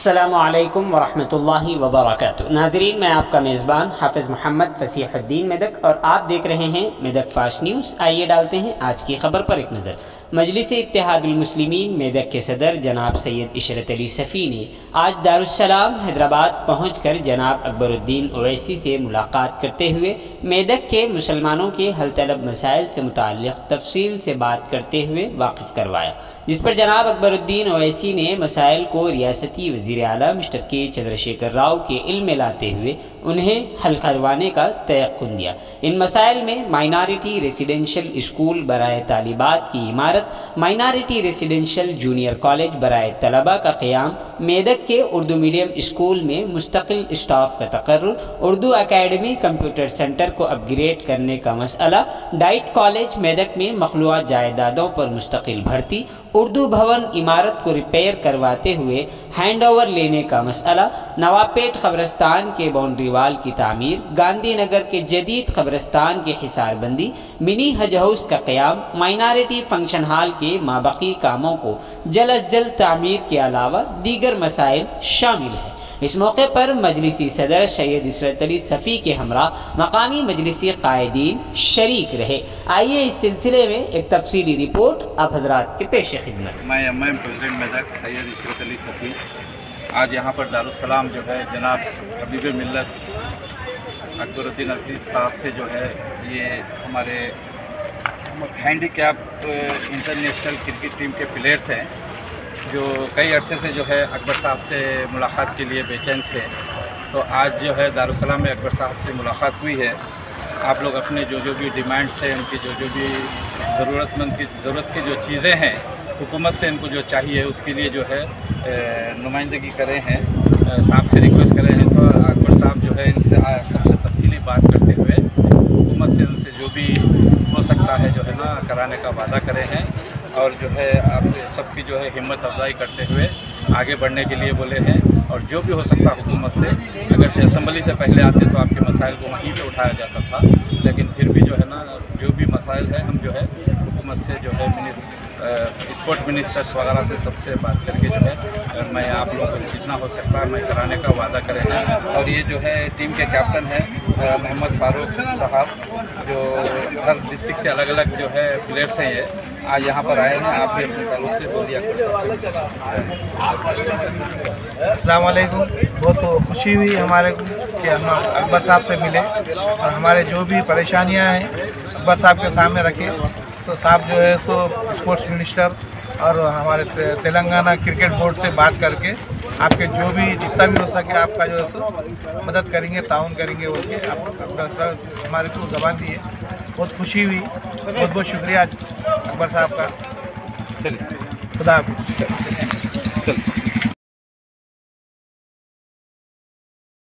السلام علیکم ورحمۃ اللہ وبرکاتہ۔ ناظرین، میں آپ کا میزبان حافظ محمد فصیح الدین میدک اور آپ دیکھ رہے ہیں میدک فاسٹ نیوز۔ آئیے ڈالتے ہیں آج کی خبر پر ایک نظر۔ مجلس اتحاد المسلمین میدک کے صدر جناب سید عشرت علی صفی نے آج دارالسلام حیدرآباد پہنچ کر جناب اکبر الدین اویسی سے ملاقات کرتے ہوئے میدک کے مسلمانوں کے حل طلب مسائل سے متعلق تفصیل سے بات کرتے ہوئے واقف کروایا، جس پر جناب اکبر الدین اویسی نے مسائل کو ریاستی وزیر اعلیٰ مسٹر کے چندر شیکھر راؤ کے علم میں لاتے ہوئے انہیں حل کروانے کا تیقن دیا۔ ان مسائل میں مائنارٹی ریزیڈنشل اسکول برائے طالبات کی عمارت، مائنارٹی ریزیڈنشل جونیئر کالج برائے طلباء کا قیام، میدک کے اردو میڈیم اسکول میں مستقل اسٹاف کا تقرر، اردو اکیڈمی کمپیوٹر سینٹر کو اپ گریڈ کرنے کا مسئلہ، ڈائٹ کالج میدک میں مخلوعہ جائیدادوں پر مستقل بھرتی، اردو بھون عمارت کو ریپیئر کرواتے ہوئے ہینڈ اوور لینے کا مسئلہ، نواب پیٹ قبرستان کے باؤنڈری وال کی تعمیر، گاندھی نگر کے جدید قبرستان کی حصار بندی، منی حج ہاؤس کا قیام، مائنارٹی فنکشن ہال کے مابقی کاموں کو جلد از جلد تعمیر کے علاوہ دیگر مسائل شامل ہیں۔ اس موقع پر مجلسی صدر سید عشرت علی صفی کے ہمراہ مقامی مجلسی قائدین شریک رہے۔ آئیے اس سلسلے میں ایک تفصیلی رپورٹ آپ حضرات کے پیش خدمت۔ میں پریزیڈنٹ میدک سید عشرت علی صفی آج یہاں پر دارالسلام جو ہے جناب حبیب ملت اکبر الدین عزیز صاحب سے جو ہے یہ ہمارے handicap international cricket team کے پلیئرس ہیں جو کئی عرصے سے جو ہے اکبر صاحب سے ملاقات کے لیے بے چین تھے، تو آج جو ہے دارالسلام میں اکبر صاحب سے ملاقات ہوئی ہے۔ آپ لوگ اپنے جو بھی ڈیمانڈس ہیں، ان کی جو بھی ضرورت کی جو چیزیں ہیں، حکومت سے ان کو جو چاہیے اس کے لیے جو ہے نمائندگی کرے ہیں، صاحب سے ریکویسٹ کرے ہیں، تو اکبر صاحب جو ہے ان سے سب سے تفصیلی بات کرتے ہوئے حکومت سے ان سے جو بھی ہو سکتا ہے جو ہے نا کرانے کا وعدہ کرے ہیں، اور جو ہے آپ سب کی جو ہے ہمت افزائی کرتے ہوئے آگے بڑھنے کے لیے بولے ہیں، اور جو بھی ہو سکتا حکومت سے، اگر اسمبلی سے پہلے آتے تو آپ کے مسائل کو وہیں پہ اٹھایا جاتا تھا، لیکن پھر بھی جو ہے نا جو بھی مسائل ہیں ہم جو ہے حکومت سے جو ہے اسپورٹ منسٹرس وغیرہ سے سب سے بات کر کے جو ہے میں آپ لوگوں کو جتنا ہو سکتا ہے میں کرانے کا وعدہ کرے ہیں۔ اور یہ جو ہے ٹیم کے کیپٹن ہیں محمد فاروق صاحب، جو ہر ڈسٹرکٹ سے الگ الگ جو ہے پلیئرس ہیں، یہ آج یہاں پر آئے ہیں۔ آپ بھی اپنے تعلق سے بولیے اکبر صاحب سے۔ السلام علیکم۔ بہت خوشی ہوئی ہمارے کو کہ ہم اکبر صاحب سے ملے اور ہمارے جو بھی پریشانیاں ہیں اکبر صاحب کے سامنے رکھے، تو صاحب جو ہے سو اسپورٹس منسٹر اور ہمارے تلنگانہ کرکٹ بورڈ سے بات کر کے آپ کے جو بھی جتنا بھی ہو سکے آپ کا جو ہے سو مدد کریں گے، تعاون کریں گے بول کے آپ ہمارے کو زبان دی ہے۔ بہت خوشی ہوئی، بہت بہت شکریہ اکبر صاحب کا۔ خدا حافظ۔